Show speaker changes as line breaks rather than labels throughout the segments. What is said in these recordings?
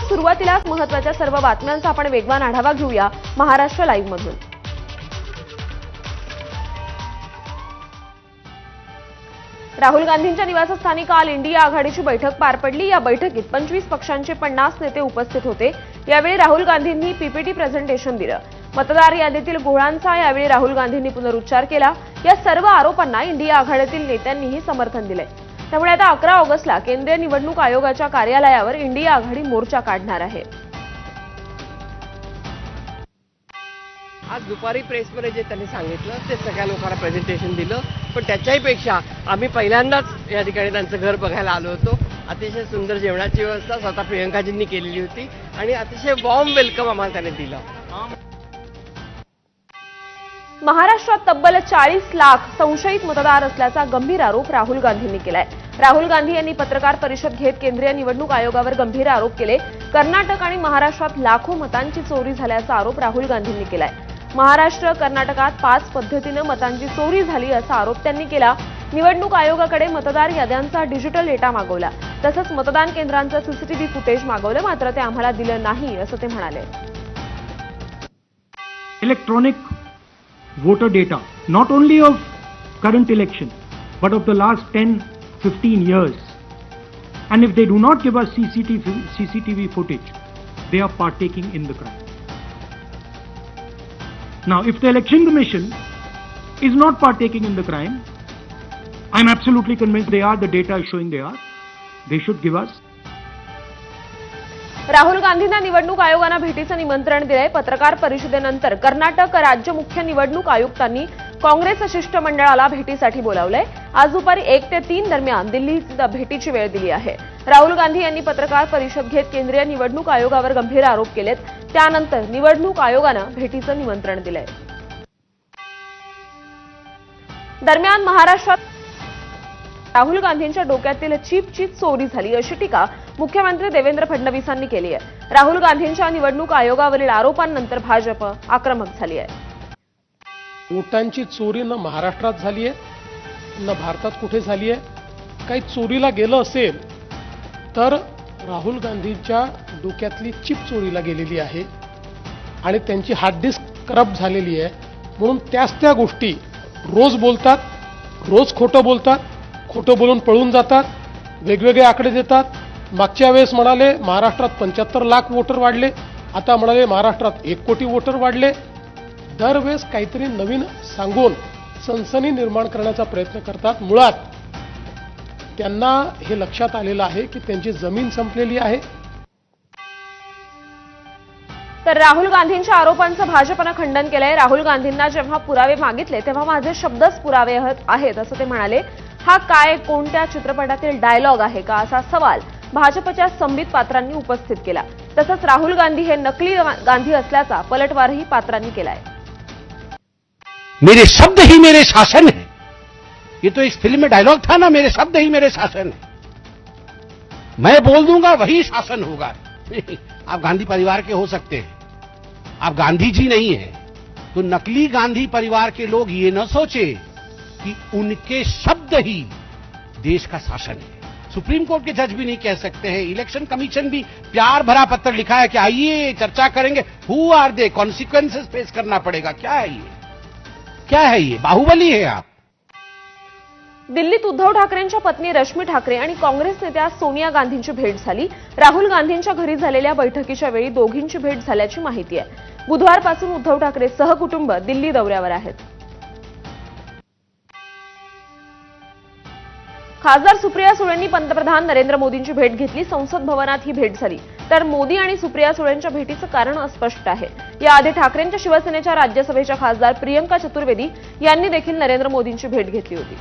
सुरुवातीलाच महत्त्वाच्या सर्व बातम्यांचा आपण वेगवान आढावा घेऊया महाराष्ट्र लाईव्ह मधून। राहुल गांधींच्या निवासस्थानी काल इंडिया आघाडीची बैठक पार पडली। या बैठकीत 25 पक्षांचे 50 नेते उपस्थित होते। यावेळी राहुल गांधींनी पीपीटी प्रेझेंटेशन दिलं। मतदार यादीतील घोळांचा यावेळी राहुल गांधींनी पुनरुच्चार केला। या सर्व आरोपांना इंडिया आघाडीतील नेत्यांनीही समर्थन दिले। त्यामुळे आता 11 ऑगस्टला केंद्रीय निवडणूक आयोगाच्या कार्यालयावर इंडिया आघाडी मोर्चा काढणार आहे।
आज दुपारी प्रेसमध्ये जे त्यांनी सांगितलं ते सगळ्या लोकांना प्रेझेंटेशन दिलं, पण त्याच्याही पेक्षा आम्ही पहिल्यांदाच या ठिकाणी त्यांचं घर बघायला आलो होतो। अतिशय सुंदर जेवणाची व्यवस्था स्वतः प्रियंकाजींनी केलेली होती आणि अतिशय वॉर्म वेलकम आम्हाला त्यांनी दिलं।
महाराष्ट्रात तब्बल 40 लाख संशयित मतदार असल्याचा गंभीर आरोप राहुल गांधींनी केलाय। राहुल गांधी यांनी पत्रकार परिषद घेत केंद्रीय निवडणूक आयोगावर गंभीर आरोप केले। कर्नाटक आणि महाराष्ट्रात लाखो मतांची चोरी झाल्याचा आरोप राहुल गांधींनी केलाय। महाराष्ट्र कर्नाटकात 5 पद्धतीने मतांची चोरी झाली असा आरोप त्यांनी केला। निवडणूक आयोगाकडे मतदार याद्यांचा डिजिटल डेटा मागवला, तसंच मतदान केंद्रांचं सीसीटीव्ही फुटेज मागवलं, मात्र ते आम्हाला दिलं नाही असं ते म्हणाले।
Electronic voter data, not only of current election, but of the last 10-15 years. And if they do not give us CCTV footage, they are partaking in the crime. Now, if the Election Commission is not partaking in the crime, I'm absolutely convinced they are, the data is showing they are, they should give us.
Rahul गांधींना निवडणूक आयोगानं भेटीचं निमंत्रण दिलंय। पत्रकार परिषदेनंतर कर्नाटक राज्य मुख्य निवडणूक आयुक्तांनी काँग्रेस शिष्टमंडळाला भेटीसाठी बोलावलंय। आज दुपारी 1 ते 3 दरम्यान दिल्लीत भेटीची वेळ दिली आहे। राहुल गांधी यांनी पत्रकार परिषद घेत केंद्रीय निवडणूक आयोगावर गंभीर आरोप केलेत। त्यानंतर निवडणूक आयोगानं भेटीचं निमंत्रण दिलंय। दरम्यान महाराष्ट्रात राहुल गांधींच्या डोक्यातील चिपची चोरी झाली अशी टीका मुख्यमंत्री देवेंद्र फडणवीसांनी केली आहे। राहुल गांधींच्या निवडणूक आयोगावरील आरोपांनंतर भाजप आक्रमक झाली आहे।
वोटांची चोरी न महाराष्ट्रात झाली आहे न भारतात कुठे झाली आहे। काही चोरीला गेलं असेल तर राहुल गांधींच्या डोक्यातली चिप चोरीला गेलेली आहे आणि त्यांची हार्ड डिस्क करप्ट झालेली आहे। म्हणून त्या गोष्टी रोज बोलतात, रोज खोटं बोलतात, खोटं बोलून पळून जातात, वेगवेगळे आकडे देतात। मागच्या वेळेस म्हणाले महाराष्ट्रात 75 लाख वोटर वाढले, आता म्हणाले महाराष्ट्रात 1 कोटी वोटर वाढले। दरवेळेस काहीतरी नवीन सांगून सनसनी निर्माण करण्याचा प्रयत्न करतात। मुळात त्यांना हे लक्षात आलेलं आहे की त्यांची जमीन संपलेली आहे।
तर राहुल गांधींच्या आरोपांचं भाजपनं खंडन केलंय। राहुल गांधींना जेव्हा पुरावे मागितले तेव्हा माझे शब्दच पुरावे आहेत असं ते म्हणाले। हा काय कोणत्या चित्रपटातील डायलॉग आहे का असा सवाल भाजपच्या संबित पात्रांनी उपस्थित केला। तसंच राहुल गांधी हे नकली गांधी असल्याचा पलटवारही पात्रांनी केलाय।
मेरे शब्द ही मेरे शासन है, ये तो इस फिल्म में डायलॉग था ना, मेरे शब्द ही मेरे शासन है, मैं बोल दूंगा वही शासन होगा। आप गांधी परिवार के हो सकते हैं, आप गांधी जी नहीं है, तो नकली गांधी परिवार के लोग ये न सोचे कि उनके शब्द ही देश का शासन है। सुप्रीम कोर्ट के जज भी नहीं कह सकते हैं, इलेक्शन कमीशन भी प्यार भरा पत्र लिखा है कि आइए चर्चा करेंगे, हु आर दे, कॉन्सिक्वेंसेस फेस करना पड़ेगा। क्या है ये, क्या है ये, बाहुबली है आप।
दिल्लीत उद्धव ठाकरेंच्या पत्नी रश्मी ठाकरे आणि काँग्रेस नेत्या सोनिया गांधींची भेट झाली। राहुल गांधींच्या घरी झालेल्या बैठकीच्या वेळी दोघींची भेट झाल्याची माहिती आहे। बुधवारपासून उद्धव ठाकरे सहकुटुंब दिल्ली दौऱ्यावर आहेत। खासदार सुप्रिया सुळेंनी पंतप्रधान नरेंद्र मोदींची भेट घेतली। संसद भवनात ही भेट झाली। तर मोदी आणि सुप्रिया सुळेंच्या भेटीचं कारण अस्पष्ट आहे। याआधी ठाकरेंच्या शिवसेनेच्या राज्यसभेच्या खासदार प्रियंका चतुर्वेदी यांनी देखील नरेंद्र मोदींची भेट घेतली होती।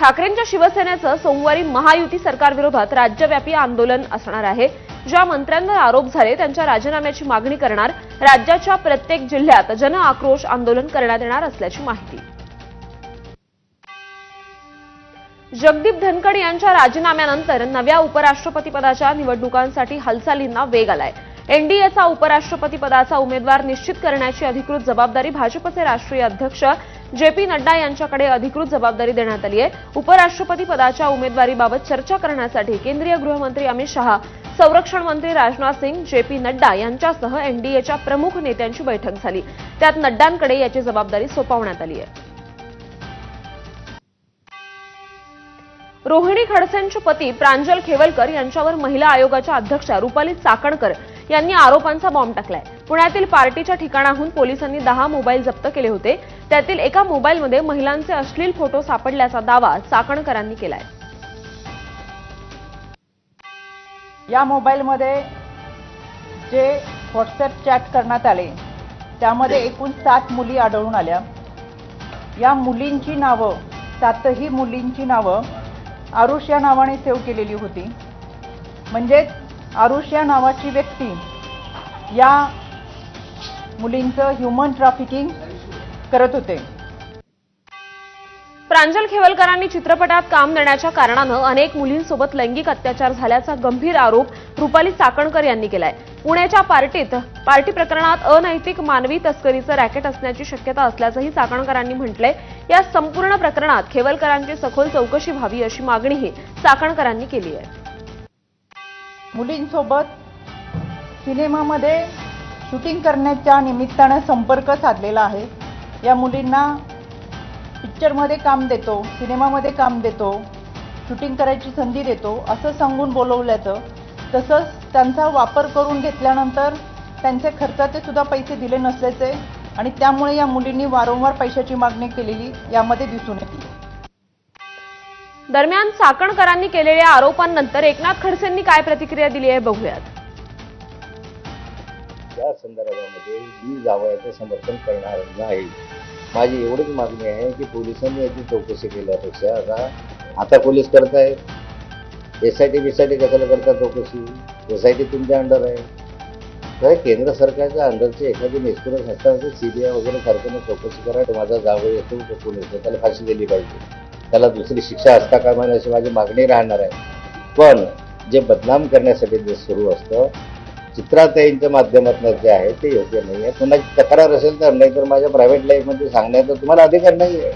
ठाकरेंच्या शिवसेनेचं सोमवारी महायुती सरकारविरोधात राज्यव्यापी आंदोलन असणार आहे। ज्या मंत्र्यांवर आरोप झाले त्यांच्या राजीनाम्याची मागणी करणार राज्याच्या प्रत्येक जिल्ह्यात जन आक्रोश आंदोलन करण्यात येणार असल्याची माहिती। जगदीप धनखड यांच्या राजीनाम्यानंतर नव्या उपराष्ट्रपतीपदाच्या निवडणुकांसाठी हालचालींना वेग आलाय। एनडीएचा उपराष्ट्रपतीपदाचा उमेदवार निश्चित करण्याची अधिकृत जबाबदारी भाजपचे राष्ट्रीय अध्यक्ष जे.पी. नड्डा यांच्याकडे अधिकृत जबाबदारी देण्यात आली आहे. उपराष्ट्रपती पदाच्या उमेदवारीबाबत चर्चा करण्यासाठी केंद्रीय गृहमंत्री अमित शहा, संरक्षण मंत्री राजनाथ सिंग, जे.पी. नड्डा यांच्यासह एनडीएच्या प्रमुख नेत्यांची बैठक झाली. त्यात नड्डांकडे याची जबाबदारी सोपवण्यात आली आहे. रोहिणी खडसेंचे पती प्रांजल खेवलकर यांच्यावर महिला आयोगाच्या अध्यक्षा रुपाली चाकणकर यांनी आरोपांचा बॉम्ब टाकलाय. पुण्यातील पार्टीच्या ठिकाणाहून पोलिसांनी 10 मोबाईल जप्त केले होते. त्यातील एका मोबाईलमध्ये महिलांचे अश्लील फोटो सापडल्याचा दावा चाकणकरांनी केलाय.
या मोबाईलमध्ये जे व्हॉट्सअप चॅट करण्यात आले त्यामध्ये एकूण 7 मुली आढळून आल्या. या मुलींची नावं, 7ही मुलींची नावं आरुष या नावाने सेव्ह केलेली होती. म्हणजेच आरुष या नावाची व्यक्ती या मुलींचं ह्युमन ट्रॅफिकिंग करत होते.
प्रांजल खेवलकरांनी चित्रपटात काम देण्याच्या कारणानं अनेक मुलींसोबत लैंगिक अत्याचार झाल्याचा गंभीर आरोप रुपाली चाकणकर यांनी केलाय. पुण्याच्या पार्टी प्रकरणात अनैतिक मानवी तस्करीचं रॅकेट असण्याची शक्यता असल्याचंही चाकणकरांनी म्हटलंय. या संपूर्ण प्रकरणात खेवलकरांची सखोल चौकशी व्हावी अशी मागणीही चाकणकरांनी केली आहे.
मुलींसोबत सिनेमामध्ये शूटिंग करण्याच्या निमित्तानं संपर्क साधलेला आहे. या मुलींना पिक्चरमध्ये काम देतो, सिनेमामध्ये काम देतो, शूटिंग करायची संधी देतो असं सांगून बोलवल्याचं, तसंच त्यांचा वापर करून घेतल्यानंतर त्यांचे खर्चाचे सुद्धा पैसे दिले नसल्याचे आणि त्यामुळे या मुलींनी वारंवार पैशाची मागणी केलेली यामध्ये दिसून येते.
दरम्यान चाकणकरांनी केलेल्या आरोपांनंतर एकनाथ खडसेंनी काय प्रतिक्रिया दिली आहे बघूयात.
या संदर्भामध्ये मी जावयाचं समर्थन करणार नाही. माझी एवढीच मागणी आहे की पोलिसांनी याची चौकशी केल्यापेक्षा आता पोलीस करताय, SIT बिसायटी कशाला करतात चौकशी? SIT तुमच्या अंडर आहे. तर केंद्र सरकारच्या अंडरचे एखादी निष्क्रिय संस्था CBI वगैरे सारख्याने चौकशी करा. माझा जावई येतो तो पोलीस, त्याला फाशी दिली पाहिजे, त्याला दुसरी शिक्षा असता कामा नये अशी माझी मागणी राहणार आहे. पण जे बदनाम करण्यासाठी जे सुरू असतं चित्राताईंच्या माध्यमातून जे आहे ते योग्य नाही आहे. कुणाची तक्रार असेल तर, नाही तर माझ्या प्रायव्हेट लाईफमध्ये सांगण्याचा तुम्हाला अधिकार नाही आहे.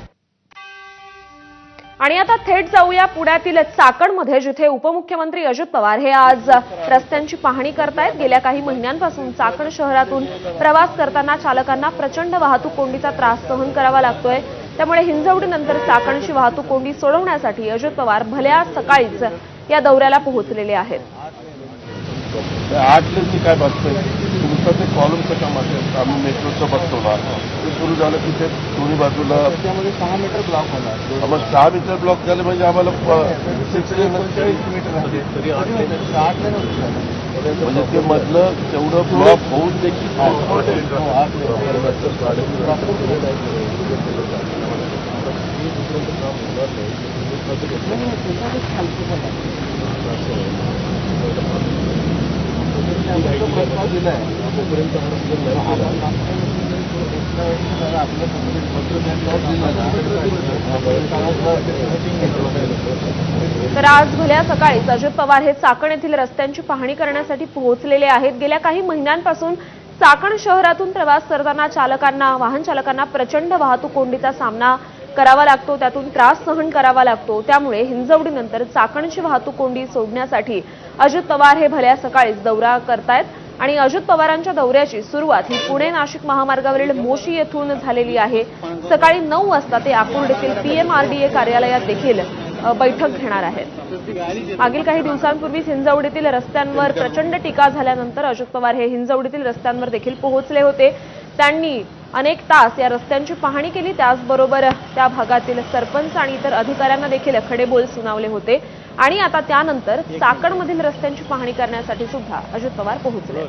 आणि आता थेट जाऊया पुण्यातील चाकणमध्ये, जिथे उपमुख्यमंत्री अजित पवार हे आज रस्त्यांची पाहणी करतायत. गेल्या काही महिन्यांपासून चाकण शहरातून प्रवास करताना चालकांना प्रचंड वाहतूक कोंडीचा त्रास सहन करावा लागतोय. त्यामुळे हिंजवडीनंतर चाकणची वाहतूक कोंडी सोडवण्यासाठी अजित पवार भल्या सकाळीच या दौऱ्याला पोहोचलेले आहेत.
8 मी काय बघतोय तुमचं ते कॉलमचं काम असेल, आम्ही मेट्रोचं बघतो ना, ते सुरू झालं की ते दोन्ही बाजूला त्यामध्ये 6 मीटर ब्लॉक होणार. मग 6 मीटर ब्लॉक झाले म्हणजे आम्हाला 6 मीटर म्हणजे ते मधलं तेवढं ब्लॉक होऊन देखील
तर आज भल्या सकाळीच अजित पवार हे चाकण येथील रस्त्यांची पाहणी करण्यासाठी पोहोचलेले आहेत. गेल्या काही महिन्यांपासून चाकण शहरातून प्रवास करताना वाहन चालकांना प्रचंड वाहतूक कोंडीचा सामना करावा लागतो, त्यातून त्रास सहन करावा लागतो. त्यामुळे हिंजवडीनंतर चाकणची वाहतूक कोंडी सोडण्यासाठी अजित पवार हे भल्या सकाळीच दौरा करतायत. आणि अजित पवारांच्या दौऱ्याची सुरुवात ही पुणे नाशिक महामार्गावरील मोशी येथून झालेली आहे. सकाळी 9 वाजता ते आकुर्डीतील PMRDA कार्यालयात देखील बैठक घेणार आहेत. मागील काही दिवसांपूर्वीच हिंजवडीतील रस्त्यांवर प्रचंड टीका झाल्यानंतर अजित पवार हे हिंजवडीतील रस्त्यांवर देखील पोहोचले होते. त्यांनी अनेक तास या रस्त्यांची पाहणी केली. त्याचबरोबर त्या भागातील सरपंच आणि इतर अधिकाऱ्यांना देखील खडेबोल सुनावले होते. आणि आता त्यानंतर चाकणमधील रस्त्यांची पाहणी करण्यासाठी सुद्धा अजित पवार पोहोचले.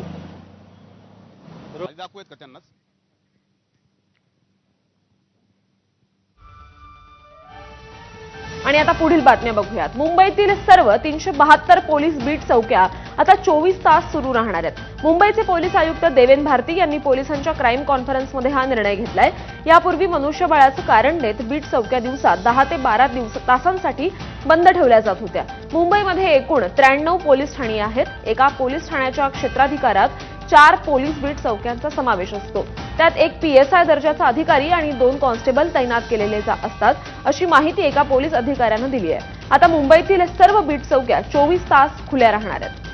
आणि आता पुढील बातम्या बघूयात. मुंबईतील सर्व 372 पोलीस बीट चौक्या आता 24 तास सुरू राहणार आहेत. मुंबईचे पोलीस आयुक्त देवेन भारती यांनी पोलिसांच्या क्राईम कॉन्फरन्समध्ये हा निर्णय घेतलाय. यापूर्वी मनुष्यबळाचं कारण देत बीट चौक्या दिवसात 10 ते 12 तासांसाठी बंद ठेवल्या जात होत्या. मुंबईमध्ये एकूण 93 पोलीस ठाणी आहेत. एका पोलीस ठाण्याच्या क्षेत्राधिकारात 4 पोलीस बीट चौक्यांचा समावेश असतो. त्यात एक PSI दर्जाचा अधिकारी आणि 2 कॉन्स्टेबल तैनात केलेले असतात, अशी माहिती एका पोलीस अधिकाऱ्यानं दिली आहे. आता मुंबईतील सर्व बीट चौक्या 24 तास खुल्या राहणार आहेत.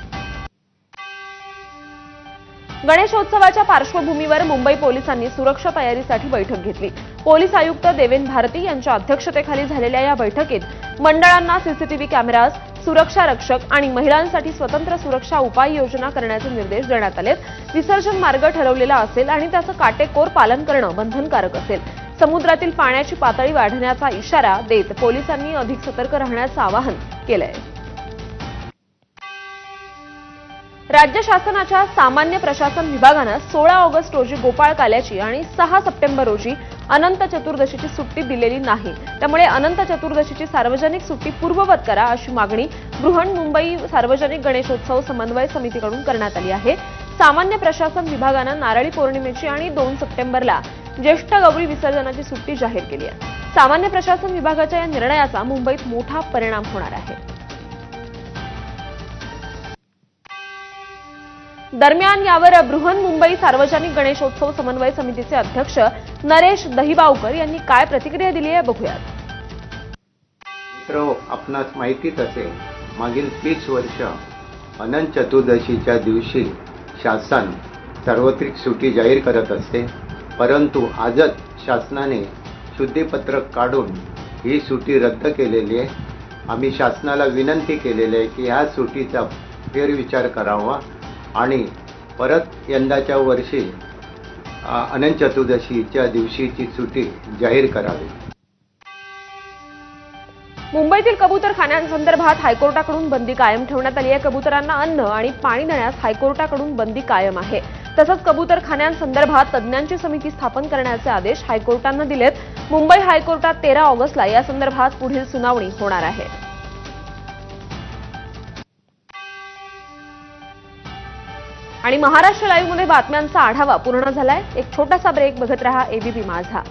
गणेशोत्सवाच्या पार्श्वभूमीवर मुंबई पोलिसांनी सुरक्षा तयारीसाठी बैठक घेतली. पोलीस आयुक्त देवेंद्र भारती यांच्या अध्यक्षतेखाली झालेल्या या बैठकीत मंडळांना सीसीटीव्ही कॅमेराज, सुरक्षा रक्षक आणि महिलांसाठी स्वतंत्र सुरक्षा उपाययोजना करण्याचे निर्देश देण्यात आलेत. विसर्जन मार्ग ठरवलेला असेल आणि त्याचं काटेकोर पालन करणं बंधनकारक असेल. समुद्रातील पाण्याची पातळी वाढण्याचा इशारा देत पोलिसांनी अधिक सतर्क राहण्याचं आवाहन केलंय. राज्य शासनाच्या सामान्य प्रशासन विभागानं 16 ऑगस्ट रोजी गोपाळकाल्याची आणि 6 सप्टेंबर रोजी अनंत चतुर्दशीची सुट्टी दिलेली नाही. त्यामुळे अनंत चतुर्दशीची सार्वजनिक सुट्टी पूर्ववत करा अशी मागणी बृहन्मुंबई सार्वजनिक गणेशोत्सव समन्वय समितीकडून करण्यात आली आहे. सामान्य प्रशासन विभागानं नारळी पौर्णिमेची आणि 2 सप्टेंबरला ज्येष्ठ गौरी विसर्जनाची सुट्टी जाहीर केली आहे. सामान्य प्रशासन विभागाच्या या निर्णयाचा मुंबईत मोठा परिणाम होणार आहे. दरम्यान यावर बृहन्मुंबई सार्वजनिक गणेशोत्सव समन्वय समितीचे अध्यक्ष नरेश दहिबावकर यांनी काय प्रतिक्रिया दिली आहे बघूयात.
मित्र, आपणास माहितीच असेल, मागील 30 वर्ष अनंत चतुर्दशीच्या दिवशी शासन सार्वत्रिक सुट्टी जाहीर करत असते. परंतु आजच शासनाने शुद्धीपत्रक काढून ही सुट्टी रद्द केलेली आहे. आम्ही शासनाला विनंती केलेली आहे की ह्या सुट्टीचा फेरविचार करावा आणि परत यंदाच्या वर्षी अनंत चतुर्दशीच्या दिवशीची सुट्टी जाहीर करावी.
मुंबईतील कबूतरखान्यांसंदर्भात हायकोर्टाकडून बंदी कायम ठेवण्यात आली आहे. कबुतरांना अन्न आणि पाणी देण्यास हायकोर्टाकडून बंदी कायम आहे. तसंच कबूतरखान्यांसंदर्भात तज्ज्ञांची समिती स्थापन करण्याचे आदेश हायकोर्टानं दिलेत. मुंबई हायकोर्टात 13 ऑगस्टला या संदर्भात पुढील सुनावणी होणार आहे. आणि महाराष्ट्र लाईव्हमध्ये बातम्यांचा आढावा पूर्ण झालाय. एक छोटासा ब्रेक बघत रहा ABP माझा.